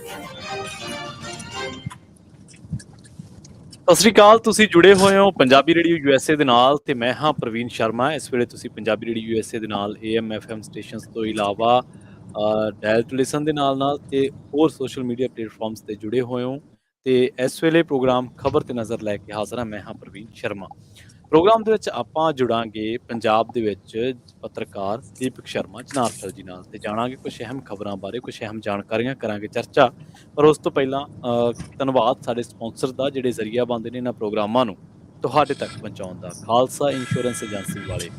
ਸਤਿ ਸ਼੍ਰੀ ਅਕਾਲ। ਤੁਸੀਂ ਜੁੜੇ ਹੋਏ ਹੋ ਪੰਜਾਬੀ ਰੇਡੀਓ USA ਦੇ ਨਾਲ ਤੇ ਮੈਂ ਹਾਂ ਪ੍ਰਵੀਨ ਸ਼ਰਮਾ। ਇਸ ਵੇਲੇ ਤੁਸੀਂ ਪੰਜਾਬੀ ਰੇਡੀਓ USA ਦੇ ਨਾਲ AM FM ਸਟੇਸ਼ਨਸ ਤੋਂ ਇਲਾਵਾ ਡਾਇਲ ਟੂ ਲਿਸਨ ਦੇ ਨਾਲ ਤੇ ਹੋਰ ਸੋਸ਼ਲ ਮੀਡੀਆ ਪਲੇਟਫਾਰਮਸ ਤੇ ਜੁੜੇ ਹੋਏ ਹੋ ਤੇ ਇਸ ਵੇਲੇ ਪ੍ਰੋਗਰਾਮ ਖਬਰ ਤੇ ਨਜ਼ਰ ਲੈ ਕੇ ਹਾਜ਼ਰ ਹਾਂ। ਮੈਂ ਹਾਂ ਪ੍ਰਵੀਨ ਸ਼ਰਮਾ। ਪ੍ਰੋਗਰਾਮ ਦੇ ਵਿੱਚ ਆਪਾਂ ਜੁੜਾਂਗੇ ਪੰਜਾਬ ਦੇ ਵਿੱਚ ਪੱਤਰਕਾਰ ਦੀਪਕ ਸ਼ਰਮਾ ਜਨਾਰਥਲ ਜੀ ਨਾਲ ਤੇ ਜਾਣਾਂਗੇ ਕੁਝ ਅਹਿਮ ਖਬਰਾਂ ਬਾਰੇ, ਕੁਝ ਅਹਿਮ ਜਾਣਕਾਰੀਆਂ ਕਰਾਂਗੇ ਚਰਚਾ। ਪਰ ਉਸ ਤੋਂ ਪਹਿਲਾਂ ਧੰਨਵਾਦ ਸਾਡੇ ਸਪਾਂਸਰ ਦਾ ਜਿਹੜੇ ਜ਼ਰੀਆ ਬਣਦੇ ਨੇ ਇਹਨਾਂ ਪ੍ਰੋਗਰਾਮਾਂ ਨੂੰ ਤੁਹਾਡੇ ਤੱਕ ਪਹੁੰਚਾਉਣ ਦਾ। ਖਾਲਸਾ ਇੰਸ਼ੋਰੈਂਸ ਏਜੰਸੀ ਵਾਲੇ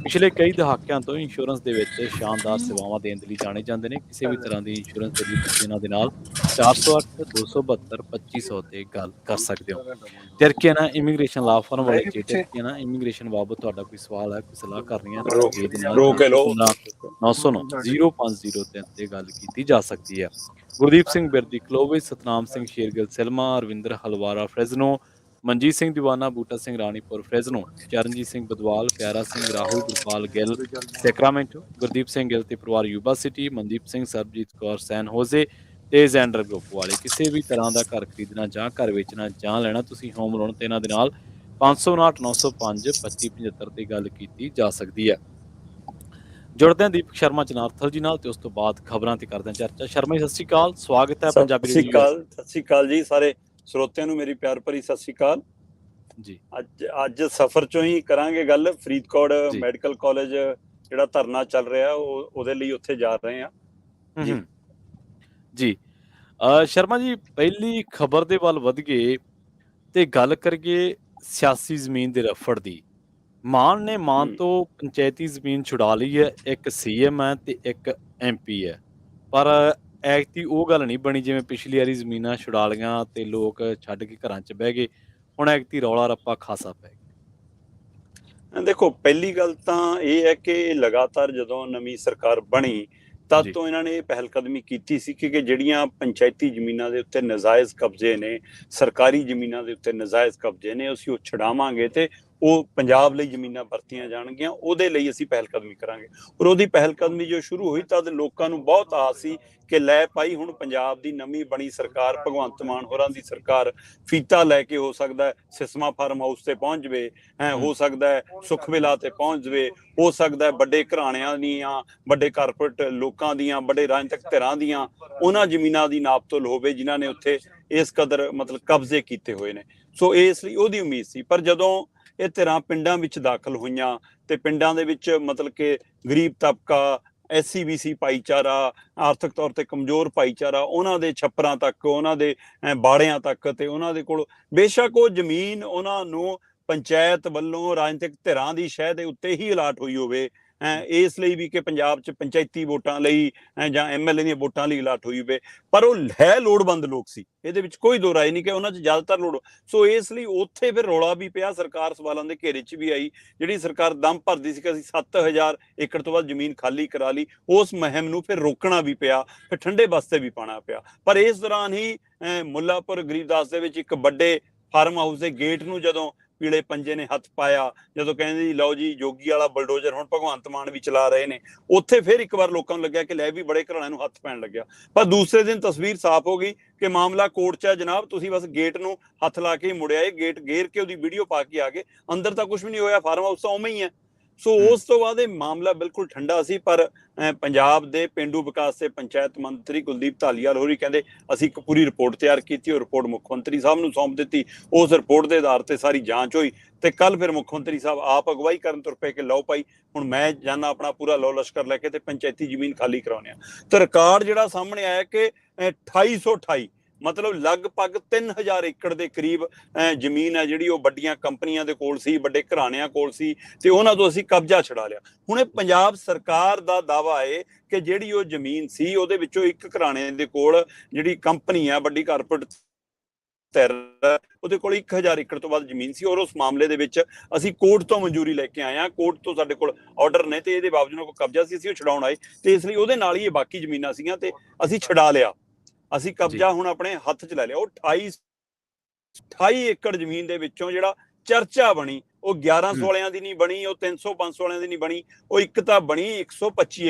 ਪਿਛਲੇ ਕਈ ਦਹਾਕਿਆਂ ਤੋਂ ਇੰਸ਼ੋਰੈਂਸ ਦੇ ਵਿੱਚ ਸ਼ਾਨਦਾਰ ਸੇਵਾਵਾਂ ਦੇਣ ਦੇ ਲਈ ਜਾਣੇ ਜਾਂਦੇ ਨੇ। ਕਿਸੇ ਵੀ ਤਰ੍ਹਾਂ ਦੀ ਇੰਸ਼ੋਰੈਂਸ ਦੇ ਲਈ ਤੁਸੀਂ ਇਹਨਾਂ ਦੇ ਨਾਲ 408 272 2500 ਤੇ ਗੱਲ ਕਰ ਸਕਦੇ ਹੋ। ਟਰਕੀਆਨਾ ਇਮੀਗ੍ਰੇਸ਼ਨ ਲਾ ਫਰਮ ਵਾਲੇ ਟਰਕੀਆਨਾ ਇਮੀਗ੍ਰੇਸ਼ਨ ਬਾਬਤ ਤੁਹਾਡਾ ਕੋਈ ਸਵਾਲ ਹੈ, ਕੋਈ ਸਲਾਹ ਕਰਨੀ ਹੈ ਤਾਂ ਇਹਦੇ ਨਾਲ 915 ਤੇ ਗੱਲ ਕੀਤੀ ਜਾ ਸਕਦੀ ਹੈ। ਗੁਰਦੀਪ ਸਿੰਘ ਬਿਰਦੀ ਕਲੋਵੇ, ਸਤਨਾਮ ਸਿੰਘ ਸ਼ੇਰਗਿੱਲ ਸਿਲਮਾ, ਅਰਵਿੰਦਰ ਹਲਵਾਰਾ ਫਰੈਜ਼ਨੋ, ਮਨਜੀਤ ਸਿੰਘ ਦੀਵਾਨਾ, ਬੂਟਾ ਸਿੰਘ ਰਾਣੀਪੁਰ ਫਰੈਜ਼ਨੋ, ਚਰਨਜੀਤ ਸਿੰਘ ਬਦਵਾਲ, ਪਿਆਰਾ ਸਿੰਘ, ਰਾਹੁਲ ਗੁਰਪਾਲ ਗਿੱਲ ਸੈਕਰਾਮੈਂਟੋ, ਗੁਰਦੀਪ ਸਿੰਘ ਗਿੱਲ ਤੇ ਪਰਿਵਾਰ ਯੂਬਾ ਸਿਟੀ, ਮਨਦੀਪ ਸਿੰਘ, ਸਰਬਜੀਤ ਕੌਰ ਸੈਨ ਹੋਜ਼ੇ ਤੇ ਜ਼ੈਂਡਰ ਗਰੁੱਪ ਵਾਲੇ। ਕਿਸੇ ਵੀ ਤਰ੍ਹਾਂ ਦਾ ਘਰ ਖਰੀਦਣਾ ਜਾਂ ਘਰ ਵੇਚਣਾ ਜਾਂ ਲੈਣਾ ਤੁਸੀਂ ਹੋਮ ਲੋਨ ਤੇ ਇਹਨਾਂ ਦੇ ਨਾਲ 559 905 2575 ਤੇ ਗੱਲ ਕੀਤੀ ਜਾ ਸਕਦੀ ਹੈ। ਜੁੜਦੇ ਹਾਂ ਦੀਪਕ ਸ਼ਰਮਾ ਜਨਾਰਥਲ ਜੀ ਨਾਲ ਤੇ ਉਸ ਤੋਂ ਬਾਅਦ ਖਬਰਾਂ ਤੇ ਕਰਦੇ ਹਾਂ ਚਰਚਾ। ਸ਼ਰਮਾ ਜੀ ਸਤਿ ਸ਼੍ਰੀ ਅਕਾਲ, ਸਵਾਗਤ ਹੈ ਪੰਜਾਬੀ ਰੇਡੀਓ। ਸਤਿ ਸ਼੍ਰੀ ਅਕਾਲ ਜੀ ਸਾਰੇ ਸਰੋਤਿਆਂ ਨੂੰ, ਮੇਰੀ ਪਿਆਰ ਭਰੀ ਸਤਿ ਸ਼੍ਰੀ ਅਕਾਲ ਜੀ। ਅੱਜ ਸਫ਼ਰ ਚੋਂ ਹੀ ਕਰਾਂਗੇ ਗੱਲ। ਫਰੀਦਕੋਟ ਮੈਡੀਕਲ ਕਾਲਜ ਜਿਹੜਾ ਧਰਨਾ ਚੱਲ ਰਿਹਾ ਉਹਦੇ ਲਈ ਉੱਥੇ ਜਾ ਰਹੇ ਹਾਂ ਜੀ। ਸ਼ਰਮਾ ਜੀ, ਪਹਿਲੀ ਖਬਰ ਦੇ ਵੱਲ ਵਧ ਗਏ ਤੇ ਗੱਲ ਕਰੀਏ ਸਿਆਸੀ ਜ਼ਮੀਨ ਦੇ ਰਫੜ ਦੀ। ਮਾਨ ਨੇ ਮਾਨ ਤੋਂ ਪੰਚਾਇਤੀ ਜ਼ਮੀਨ ਛੁਡਾ ਲਈ ਹੈ। ਇੱਕ CM ਹੈ ਤੇ ਇੱਕ MP ਹੈ, ਪਰ ਐਤਕੀ ਉਹ ਗੱਲ ਨਹੀਂ ਬਣੀ ਜਿਵੇਂ ਪਿਛਲੀ ਵਾਰੀ ਜ਼ਮੀਨਾਂ ਛੁਡਾ ਲਈਆਂ ਤੇ ਲੋਕ ਛੱਡ ਕੇ ਘਰਾਂ 'ਚ ਬਹਿ ਗਏ। ਹੁਣ ਐਤਕੀ ਰੌਲਾ ਰੱਪਾ ਖਾਸਾ ਪੈ ਗਿਆ। ਦੇਖੋ, ਪਹਿਲੀ ਗੱਲ ਤਾਂ ਇਹ ਹੈ ਕਿ ਲਗਾਤਾਰ ਜਦੋਂ ਨਵੀਂ ਸਰਕਾਰ ਬਣੀ ਤਦ ਤੋਂ ਇਹਨਾਂ ਨੇ ਇਹ ਪਹਿਲ ਕਦਮੀ ਕੀਤੀ ਸੀ ਕਿ ਜਿਹੜੀਆਂ ਪੰਚਾਇਤੀ ਜ਼ਮੀਨਾਂ ਦੇ ਉੱਤੇ ਨਜਾਇਜ਼ ਕਬਜ਼ੇ ਨੇ, ਸਰਕਾਰੀ ਜ਼ਮੀਨਾਂ ਦੇ ਉੱਤੇ ਨਜਾਇਜ਼ ਕਬਜ਼ੇ ਨੇ, ਅਸੀਂ ਉਹ ਛਡਾਵਾਂਗੇ ਤੇ ਉਹ ਪੰਜਾਬ ਲਈ ਜ਼ਮੀਨਾਂ ਵਰਤੀਆਂ ਜਾਣਗੀਆਂ। ਉਹਦੇ ਲਈ ਅਸੀਂ ਪਹਿਲ ਕਦਮੀ ਕਰਾਂਗੇ। ਔਰ ਉਹਦੀ ਪਹਿਲ ਕਦਮੀ ਜੋ ਸ਼ੁਰੂ ਹੋਈ ਤਦ ਲੋਕਾਂ ਨੂੰ ਬਹੁਤ ਆਸ ਸੀ ਕਿ ਲੈ ਭਾਈ ਹੁਣ ਪੰਜਾਬ ਦੀ ਨਵੀਂ ਬਣੀ ਸਰਕਾਰ, ਭਗਵੰਤ ਮਾਨ ਹੋਰਾਂ ਦੀ ਸਰਕਾਰ ਫੀਤਾ ਲੈ ਕੇ ਹੋ ਸਕਦਾ ਸਿਸਮਾ ਫਾਰਮ ਹਾਊਸ ਤੇ ਪਹੁੰਚ ਜਾਵੇ, ਹੋ ਸਕਦਾ ਹੈ ਸੁਖ ਵਿਲਾ ਤੇ ਪਹੁੰਚ ਜਾਵੇ, ਹੋ ਸਕਦਾ ਹੈ ਵੱਡੇ ਘਰਾਣਿਆਂ ਦੀਆਂ, ਵੱਡੇ ਕਾਰਪੋਰੇਟ ਲੋਕਾਂ ਦੀਆਂ, ਵੱਡੇ ਰਾਜਨੀਤਿਕ ਧਿਰਾਂ ਦੀਆਂ ਉਹਨਾਂ ਜ਼ਮੀਨਾਂ ਦੀ ਨਾਪ ਤੋਲ ਹੋਵੇ ਜਿਨ੍ਹਾਂ ਨੇ ਉੱਥੇ ਇਸ ਕਦਰ ਮਤਲਬ ਕਬਜ਼ੇ ਕੀਤੇ ਹੋਏ ਨੇ। ਸੋ ਇਸ ਲਈ ਉਹਦੀ ਉਮੀਦ ਸੀ। ਪਰ ਜਦੋਂ ਇਹ ਧਿਰਾਂ ਪਿੰਡਾਂ ਵਿੱਚ ਦਾਖਲ ਹੋਈਆਂ ਤੇ ਪਿੰਡਾਂ ਦੇ ਵਿੱਚ ਮਤਲਬ ਕਿ ਗਰੀਬ ਤਬਕਾ, SC-BC ਭਾਈਚਾਰਾ, ਆਰਥਿਕ ਤੌਰ ਤੇ ਕਮਜ਼ੋਰ ਭਾਈਚਾਰਾ, ਉਹਨਾਂ ਦੇ ਛੱਪਰਾਂ ਤੱਕ, ਉਹਨਾਂ ਦੇ ਬਾੜਿਆਂ ਤੱਕ ਤੇ ਉਹਨਾਂ ਦੇ ਕੋਲ ਬੇਸ਼ੱਕ ਉਹ ਜ਼ਮੀਨ ਉਹਨਾਂ ਨੂੰ ਪੰਚਾਇਤ ਵੱਲੋਂ ਰਾਜਨੀਤਿਕ ਧਿਰਾਂ ਦੀ ਸ਼ਹਿ ਦੇ ਉੱਤੇ ਹੀ ਅਲਾਟ ਹੋਈ ਹੋਵੇ, ਇਸ ਲਈ ਵੀ ਕਿ ਪੰਜਾਬ 'ਚ ਪੰਚਾਇਤੀ ਵੋਟਾਂ ਲਈ ਜਾਂ MLA ਦੀਆਂ ਵੋਟਾਂ ਲਈ ਅਲਾਟ ਹੋਈ ਹੋਵੇ, ਪਰ ਉਹ ਹੈ ਲੋੜਵੰਦ ਲੋਕ ਸੀ, ਇਹਦੇ ਵਿੱਚ ਕੋਈ ਦੋ ਰਾਏ ਨਹੀਂ ਕਿ ਉਹਨਾਂ 'ਚ ਜ਼ਿਆਦਾਤਰ ਲੋੜ। ਸੋ ਇਸ ਲਈ ਉੱਥੇ ਫਿਰ ਰੌਲਾ ਵੀ ਪਿਆ, ਸਰਕਾਰ ਸਵਾਲਾਂ ਦੇ ਘੇਰੇ 'ਚ ਵੀ ਆਈ। ਜਿਹੜੀ ਸਰਕਾਰ ਦਮ ਭਰਦੀ ਸੀ ਕਿ ਅਸੀਂ 7000 ਏਕੜ ਤੋਂ ਵੱਧ ਜ਼ਮੀਨ ਖਾਲੀ ਕਰਾ ਲਈ, ਉਸ ਮੁਹਿੰਮ ਨੂੰ ਫਿਰ ਰੋਕਣਾ ਵੀ ਪਿਆ, ਫਿਰ ਠੰਡੇ ਬਸਤੇ ਵੀ ਪਾਉਣਾ ਪਿਆ। ਪਰ ਇਸ ਦੌਰਾਨ ਹੀ ਮੁੱਲਾਪੁਰ ਗਰੀਬਦਾਸ ਦੇ ਵਿੱਚ ਇੱਕ ਵੱਡੇ ਫਾਰਮ ਹਾਊਸ ਦੇ ਗੇਟ ਨੂੰ ਜਦੋਂ ਪੀਲੇ ਪੰਜੇ ਨੇ ਹੱਥ ਪਾਇਆ, ਜਦੋਂ ਕਹਿੰਦੇ ਜੀ ਲਓ ਜੀ ਜੋਗੀ ਵਾਲਾ ਬਲਡੋਜ਼ਰ ਹੁਣ ਭਗਵੰਤ ਮਾਨ ਵੀ ਚਲਾ ਰਹੇ ਨੇ, ਉੱਥੇ ਫਿਰ ਇੱਕ ਵਾਰ ਲੋਕਾਂ ਨੂੰ ਲੱਗਿਆ ਕਿ ਲੈ ਵੀ ਬੜੇ ਘਰਾਣਿਆਂ ਨੂੰ ਹੱਥ ਪੈਣ ਲੱਗਿਆ। ਪਰ ਦੂਸਰੇ ਦਿਨ ਤਸਵੀਰ ਸਾਫ਼ ਹੋ ਗਈ ਕਿ ਮਾਮਲਾ ਕੋਰਟ 'ਚ ਹੈ ਜਨਾਬ, ਤੁਸੀਂ ਬਸ ਗੇਟ ਨੂੰ ਹੱਥ ਲਾ ਕੇ ਮੁੜਿਆ, ਇਹ ਗੇਟ ਗੇਰ ਕੇ ਉਹਦੀ ਵੀਡੀਓ ਪਾ ਕੇ ਆ ਗਏ, ਅੰਦਰ ਤਾਂ ਕੁਝ ਵੀ ਨਹੀਂ ਹੋਇਆ, ਫਾਰਮ ਹਾਊਸ ਤਾਂ ਉਵੇਂ ਹੀ ਹੈ। ਸੋ ਉਸ ਤੋਂ ਬਾਅਦ ਇਹ ਮਾਮਲਾ ਬਿਲਕੁਲ ਠੰਡਾ ਸੀ। ਪਰ ਪੰਜਾਬ ਦੇ ਪੇਂਡੂ ਵਿਕਾਸ ਤੇ ਪੰਚਾਇਤ ਮੰਤਰੀ ਕੁਲਦੀਪ ਧਾਲੀਵਾਲ ਹੋਰੀ ਕਹਿੰਦੇ ਅਸੀਂ ਇੱਕ ਪੂਰੀ ਰਿਪੋਰਟ ਤਿਆਰ ਕੀਤੀ, ਉਹ ਰਿਪੋਰਟ ਮੁੱਖ ਮੰਤਰੀ ਸਾਹਿਬ ਨੂੰ ਸੌਂਪ ਦਿੱਤੀ। ਉਸ ਰਿਪੋਰਟ ਦੇ ਆਧਾਰ ਤੇ ਸਾਰੀ ਜਾਂਚ ਹੋਈ ਤੇ ਕੱਲ ਫਿਰ ਮੁੱਖ ਮੰਤਰੀ ਸਾਹਿਬ ਆਪ ਅਗਵਾਈ ਕਰਨ ਤੁਰ ਪਏ ਕਿ ਲਓ ਭਾਈ ਹੁਣ ਮੈਂ ਜਾਨਾ ਆਪਣਾ ਪੂਰਾ ਲਓ ਲਸ਼ਕਰ ਲੈ ਕੇ ਤੇ ਪੰਚਾਇਤੀ ਜ਼ਮੀਨ ਖਾਲੀ ਕਰਾਉਣੇ ਆ। ਤੇ ਰਿਕਾਰਡ ਜਿਹੜਾ ਸਾਹਮਣੇ ਆਇਆ ਕਿ 2828 ਮਤਲਬ ਲਗਭਗ 3000 ਏਕੜ ਦੇ ਕਰੀਬ ਜ਼ਮੀਨ ਹੈ ਜਿਹੜੀ ਉਹ ਵੱਡੀਆਂ ਕੰਪਨੀਆਂ ਦੇ ਕੋਲ ਸੀ, ਵੱਡੇ ਘਰਾਣਿਆਂ ਕੋਲ ਸੀ ਤੇ ਉਹਨਾਂ ਤੋਂ ਅਸੀਂ ਕਬਜ਼ਾ ਛਡਾ ਲਿਆ। ਹੁਣ ਇਹ ਪੰਜਾਬ ਸਰਕਾਰ ਦਾ ਦਾਅਵਾ ਹੈ ਕਿ ਜਿਹੜੀ ਉਹ ਜ਼ਮੀਨ ਸੀ ਉਹਦੇ ਵਿੱਚੋਂ ਇੱਕ ਘਰਾਣੇ ਦੇ ਕੋਲ ਜਿਹੜੀ ਕੰਪਨੀ ਆ, ਵੱਡੀ ਕਾਰਪੋਰੇਟ ਉਹਦੇ ਕੋਲ 1000 ਏਕੜ ਤੋਂ ਵੱਧ ਜ਼ਮੀਨ ਸੀ। ਔਰ ਉਸ ਮਾਮਲੇ ਦੇ ਵਿੱਚ ਅਸੀਂ ਕੋਰਟ ਤੋਂ ਮਨਜ਼ੂਰੀ ਲੈ ਕੇ ਆਏ ਹਾਂ, ਕੋਰਟ ਤੋਂ ਸਾਡੇ ਕੋਲ ਆਰਡਰ ਨੇ ਤੇ ਇਹਦੇ ਬਾਵਜੂਦ ਕੋਈ ਕਬਜ਼ਾ ਸੀ, ਅਸੀਂ ਉਹ ਛਡਾਉਣ ਆਏ ਤੇ ਇਸ ਲਈ ਉਹਦੇ ਨਾਲ ਹੀ ਇਹ ਬਾਕੀ ਜ਼ਮੀਨਾਂ ਸੀਗੀਆਂ ਤੇ ਅਸੀਂ ਛਡਾ ਲਿਆ, ਅਸੀਂ ਕਬਜ਼ਾ ਹੁਣ ਆਪਣੇ ਹੱਥ 'ਚ ਲੈ ਲਿਆ। ਉਹ 28 ਏਕੜ ਜ਼ਮੀਨ ਦੇ ਵਿੱਚੋਂ ਜਿਹੜਾ ਚਰਚਾ ਬਣੀ ਉਹ 1100 ਵਾਲਿਆਂ ਦੀ ਨਹੀਂ ਬਣੀ, ਉਹ 300 500 ਵਾਲਿਆਂ ਦੀ ਨਹੀਂ ਬਣੀ, ਉਹ ਇੱਕ ਤਾਂ ਬਣੀ 125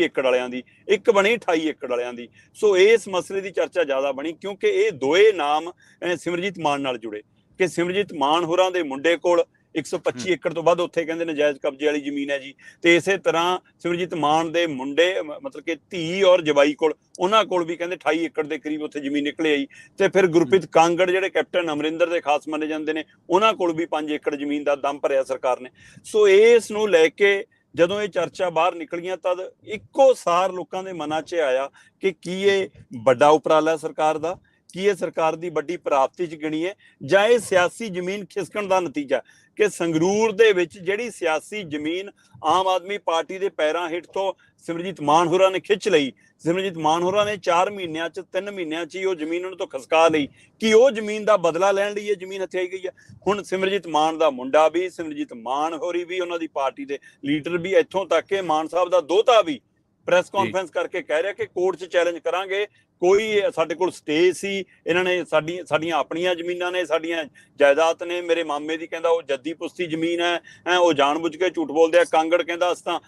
ਏਕੜ ਵਾਲਿਆਂ ਦੀ, ਇੱਕ ਬਣੀ 28 ਏਕੜ ਵਾਲਿਆਂ ਦੀ। ਸੋ ਇਸ ਮਸਲੇ ਦੀ ਚਰਚਾ ਜ਼ਿਆਦਾ ਬਣੀ ਕਿਉਂਕਿ ਇਹ ਦੋਏ ਨਾਮ ਸਿਮਰਜੀਤ ਮਾਨ ਨਾਲ ਜੁੜੇ ਕਿ ਸਿਮਰਜੀਤ ਮਾਨ ਹੋਰਾਂ ਦੇ ਮੁੰਡੇ ਕੋਲ 125 ਏਕੜ ਤੋਂ ਵੱਧ ਉੱਥੇ ਕਹਿੰਦੇ ਨਜਾਇਜ਼ ਕਬਜ਼ੇ ਵਾਲੀ ਜ਼ਮੀਨ ਹੈ ਜੀ। ਤੇ ਇਸੇ ਤਰ੍ਹਾਂ ਸਿਮਰਜੀਤ ਮਾਨ ਦੇ ਮੁੰਡੇ ਮਤਲਬ ਕਿ ਧੀ ਔਰ ਜਵਾਈ ਕੋਲ, ਉਹਨਾਂ ਕੋਲ ਵੀ ਕਹਿੰਦੇ 28 ਏਕੜ ਦੇ ਕਰੀਬ ਉੱਥੇ ਜ਼ਮੀਨ ਨਿਕਲੇ ਆਈ। ਤੇ ਫਿਰ ਗੁਰਪ੍ਰੀਤ ਕਾਂਗੜ ਜਿਹੜੇ ਕੈਪਟਨ ਅਮਰਿੰਦਰ ਦੇ ਖਾਸ ਮੰਨੇ ਜਾਂਦੇ ਨੇ, ਉਹਨਾਂ ਕੋਲ ਵੀ 5 ਏਕੜ ਜ਼ਮੀਨ ਦਾ ਦਮ ਭਰਿਆ ਸਰਕਾਰ ਨੇ। ਸੋ ਇਸ ਨੂੰ ਲੈ ਕੇ ਜਦੋਂ ਇਹ ਚਰਚਾ ਬਾਹਰ ਨਿਕਲੀਆਂ ਤਦ ਇੱਕੋ ਸਾਰ ਲੋਕਾਂ ਦੇ ਮਨਾਂ 'ਚ ਆਇਆ ਕਿ ਕੀ ਇਹ ਵੱਡਾ ਉਪਰਾਲਾ ਸਰਕਾਰ ਦਾ, ਕੀ ਇਹ ਸਰਕਾਰ ਦੀ ਵੱਡੀ ਪ੍ਰਾਪਤੀ 'ਚ ਗਿਣੀ ਹੈ, ਜਾਂ ਇਹ ਸਿਆਸੀ ਜ਼ਮੀਨ ਖਿਸਕਣ ਦਾ ਨਤੀਜਾ ਕਿ ਸੰਗਰੂਰ ਦੇ ਵਿੱਚ ਜਿਹੜੀ ਸਿਆਸੀ ਜ਼ਮੀਨ ਆਮ ਆਦਮੀ ਪਾਰਟੀ ਦੇ ਪੈਰਾਂ ਹੇਠ ਤੋਂ ਸਿਮਰਜੀਤ ਮਾਨ ਹੋਰਾਂ ਨੇ ਖਿੱਚ ਲਈ, ਸਿਮਰਜੀਤ ਮਾਨ ਹੋਰਾਂ ਨੇ 4 ਮਹੀਨਿਆਂ 'ਚ 3 ਮਹੀਨਿਆਂ 'ਚ ਹੀ ਉਹ ਜ਼ਮੀਨ ਉਹਨਾਂ ਤੋਂ ਖਸਕਾ ਲਈ ਕਿ ਉਹ ਜ਼ਮੀਨ ਦਾ ਬਦਲਾ ਲੈਣ ਲਈ ਇਹ ਜ਼ਮੀਨ ਹਥਿਆਈ ਗਈ ਹੈ। ਹੁਣ ਸਿਮਰਜੀਤ ਮਾਨ ਦਾ ਮੁੰਡਾ ਵੀ, ਸਿਮਰਜੀਤ ਮਾਨ ਹੋਰੀ ਵੀ, ਉਹਨਾਂ ਦੀ ਪਾਰਟੀ ਦੇ ਲੀਡਰ ਵੀ, ਇੱਥੋਂ ਤੱਕ ਕਿ ਮਾਨ ਸਾਹਿਬ ਦਾ ਦੋਹਤਾ ਵੀ ਪ੍ਰੈਸ ਕਾਨਫਰੰਸ ਕਰਕੇ ਕਹਿ ਰਿਹਾ ਕਿ ਕੋਰਟ 'ਚ ਚੈਲੰਜ ਕਰਾਂਗੇ, ਕੋਈ ਸਾਡੇ ਕੋਲ ਸਟੇ ਸੀ, ਇਹਨਾਂ ਨੇ ਸਾਡੀਆਂ ਆਪਣੀਆਂ ਜ਼ਮੀਨਾਂ ਨੇ, ਸਾਡੀਆਂ ਜਾਇਦਾਦ ਨੇ, ਮੇਰੇ ਮਾਮੇ ਦੀ ਕਹਿੰਦਾ ਉਹ ਜੱਦੀ ਪੁਸ਼ਤੀ ਜ਼ਮੀਨ ਹੈ, ਉਹ ਜਾਣਬੁੱਝ ਕੇ ਝੂਠ ਬੋਲਦੇ ਆ। ਕਾਂਗੜ ਕਹਿੰਦਾ ਅਸੀਂ ਤਾਂ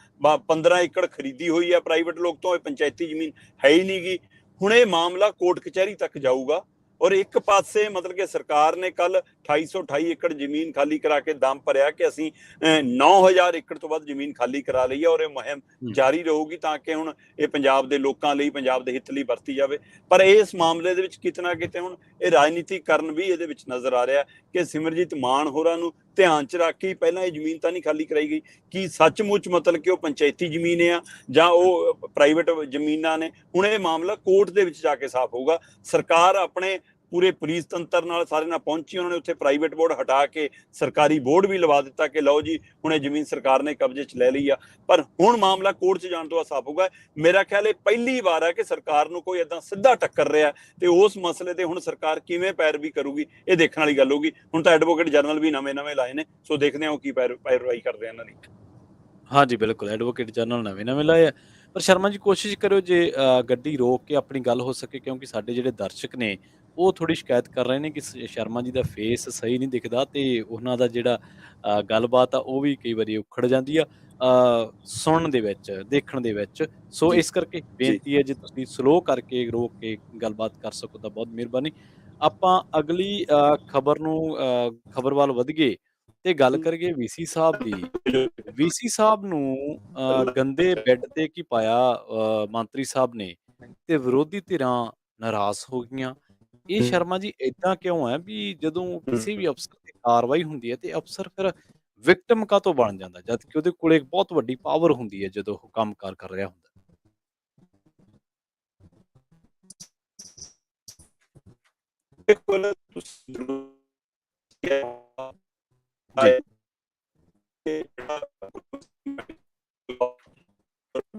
15 ਏਕੜ ਖਰੀਦੀ ਹੋਈ ਹੈ ਪ੍ਰਾਈਵੇਟ ਲੋਕ ਤੋਂ, ਇਹ ਪੰਚਾਇਤੀ ਜ਼ਮੀਨ ਹੈ ਹੀ ਨਹੀਂ ਗੀ। ਹੁਣ ਇਹ ਮਾਮਲਾ ਕੋਰਟ ਕਚਹਿਰੀ ਤੱਕ ਜਾਊਗਾ ਔਰ ਇੱਕ ਪਾਸੇ ਮਤਲਬ ਕਿ ਸਰਕਾਰ ਨੇ ਕੱਲ 2828 ਏਕੜ ਜ਼ਮੀਨ ਖਾਲੀ ਕਰਾ ਕੇ ਦਮ ਭਰਿਆ ਕਿ ਅਸੀਂ 9000 ਏਕੜ ਤੋਂ ਵੱਧ ਜ਼ਮੀਨ ਖਾਲੀ ਕਰਾ ਲਈ ਹੈ ਔਰ ਇਹ ਮੁਹਿੰਮ ਜਾਰੀ ਰਹੂਗੀ ਤਾਂ ਕਿ ਹੁਣ ਇਹ ਪੰਜਾਬ ਦੇ ਲੋਕਾਂ ਲਈ, ਪੰਜਾਬ ਦੇ ਹਿੱਤ ਲਈ ਵਰਤੀ ਜਾਵੇ। ਪਰ ਇਸ ਮਾਮਲੇ ਦੇ ਵਿੱਚ ਕਿਤੇ ਨਾ ਕਿਤੇ ਹੁਣ ਇਹ ਰਾਜਨੀਤੀਕਰਨ ਵੀ ਇਹਦੇ ਵਿੱਚ ਨਜ਼ਰ ਆ ਰਿਹਾ ਕਿ ਸਿਮਰਜੀਤ ਮਾਨ ਹੋਰਾਂ ਨੂੰ ਧਿਆਨ 'ਚ ਰੱਖ ਕੇ ਪਹਿਲਾਂ ਇਹ ਜ਼ਮੀਨ ਤਾਂ ਨਹੀਂ ਖਾਲੀ ਕਰਾਈ ਗਈ, ਕੀ ਸੱਚਮੁੱਚ ਮਤਲਬ ਕਿ ਉਹ ਪੰਚਾਇਤੀ ਜ਼ਮੀਨ ਆ ਜਾਂ ਉਹ ਪ੍ਰਾਈਵੇਟ ਜ਼ਮੀਨਾਂ ਨੇ। ਹੁਣ ਇਹ ਮਾਮਲਾ ਕੋਰਟ ਦੇ ਵਿੱਚ ਜਾ ਕੇ ਸਾਫ਼ ਹੋਊਗਾ। ਸਰਕਾਰ ਆਪਣੇ ਪੂਰੇ ਪੁਲਿਸ ਤੰਤਰ ਨਾਲ ਸਾਰੇ ਨਾਲ ਪਹੁੰਚੀ, ਉਹਨਾਂ ਨੇ ਉੱਥੇ ਪ੍ਰਾਈਵੇਟ ਬੋਰਡ ਹਟਾ ਕੇ ਸਰਕਾਰੀ ਬੋਰਡ ਵੀ ਲਵਾ ਦਿੱਤਾ ਕਿ ਲਓ ਜੀ ਹੁਣ ਇਹ ਜ਼ਮੀਨ ਸਰਕਾਰ ਨੇ ਕਬਜ਼ੇ 'ਚ ਲੈ ਲਈ ਆ। ਪਰ ਹੁਣ ਮਾਮਲਾ ਕੋਰਟ 'ਚ ਜਾਣ ਤੋਂ ਸਾਫ਼ ਹੋਊਗਾ। ਮੇਰਾ ਖਿਆਲ ਇਹ ਪਹਿਲੀ ਵਾਰ ਹੈ ਕਿ ਸਰਕਾਰ ਨੂੰ ਕੋਈ ਏਦਾਂ ਸਿੱਧਾ ਟੱਕਰ ਰਿਹਾ ਤੇ ਉਸ ਮਸਲੇ ਤੇ ਹੁਣ ਸਰਕਾਰ ਕਿਵੇਂ ਪੈਰਵੀ ਕਰੂਗੀ ਇਹ ਦੇਖਣ ਵਾਲੀ ਗੱਲ ਹੋਊਗੀ। ਹੁਣ ਤਾਂ ਐਡਵੋਕੇਟ ਜਨਰਲ ਵੀ ਨਵੇਂ ਲਾਏ ਨੇ, ਸੋ ਦੇਖਦੇ ਹਾਂ ਉਹ ਕੀ ਪੈਰਵਾਈ ਕਰਦੇ ਆ ਇਹਨਾਂ ਦੀ। ਹਾਂਜੀ ਬਿਲਕੁਲ, ਐਡਵੋਕੇਟ ਜਨਰਲ ਨਵੇਂ ਲਾਏ ਆ। ਪਰ ਸ਼ਰਮਾ ਜੀ ਕੋਸ਼ਿਸ਼ ਕਰਿਓ ਜੇ ਗੱਡੀ ਰੋਕ ਕੇ ਆਪਣੀ ਗੱਲ ਹੋ ਸਕੇ, ਕਿਉਂਕਿ ਸਾਡੇ ਜਿਹੜੇ ਦਰਸ਼ਕ ਨੇ ਉਹ ਥੋੜੀ ਸ਼ਿਕਾਇਤ ਕਰ ਰਹੇ ਨੇ ਕਿ ਸ਼ਰਮਾ ਜੀ ਦਾ ਫੇਸ ਸਹੀ ਨਹੀਂ ਦਿਖਦਾ ਤੇ ਉਹਨਾਂ ਦਾ ਜਿਹੜਾ ਗੱਲਬਾਤ ਆ ਉਹ ਵੀ ਕਈ ਵਾਰੀ ਉਖੜ ਜਾਂਦੀ ਆ ਸੁਣਨ ਦੇ ਵਿੱਚ, ਦੇਖਣ ਦੇ ਵਿੱਚ। ਸੋ ਇਸ ਕਰਕੇ ਬੇਨਤੀ ਹੈ ਜੇ ਤੁਸੀਂ ਸਲੋ ਕਰਕੇ ਰੋਕ ਕੇ ਗੱਲਬਾਤ ਕਰ ਸਕੋ ਤਾਂ ਬਹੁਤ ਮਿਹਰਬਾਨੀ। ਆਪਾਂ ਅਗਲੀ ਖਬਰ ਵੱਲ ਵਧੀਏ ਤੇ ਗੱਲ ਕਰੀਏ ਵੀਸੀ ਸਾਹਿਬ ਦੀ। ਵੀਸੀ ਸਾਹਿਬ ਨੂੰ ਗੰਦੇ ਬੈੱਡ ਤੇ ਕੀ ਪਾਇਆ ਮੰਤਰੀ ਸਾਹਿਬ ਨੇ ਤੇ ਵਿਰੋਧੀ ਧਿਰਾਂ ਨਾਰਾਜ਼ ਹੋ ਗਈਆਂ। ਇਹ ਸ਼ਰਮਾ ਜੀ ਏਦਾਂ ਕਿਉਂ ਹੈ ਵੀ ਜਦੋਂ ਕਿਸੇ ਵੀ ਅਫਸਰ ਤੇ ਕਾਰਵਾਈ ਹੁੰਦੀ ਹੈ ਤੇ ਅਫਸਰ ਫਿਰ ਵਿਕਟਮ ਕਾਹਤੋਂ ਬਣ ਜਾਂਦਾ ਜਦ ਕਿ ਉਹਦੇ ਕੋਲ ਇੱਕ ਬਹੁਤ ਵੱਡੀ ਪਾਵਰ ਹੁੰਦੀ ਹੈ ਜਦੋਂ ਉਹ ਕੰਮਕਾਰ ਕਰ ਰਿਹਾ ਹੁੰਦਾ। ਬਿਲਕੁਲ ਤੁਸੀਂ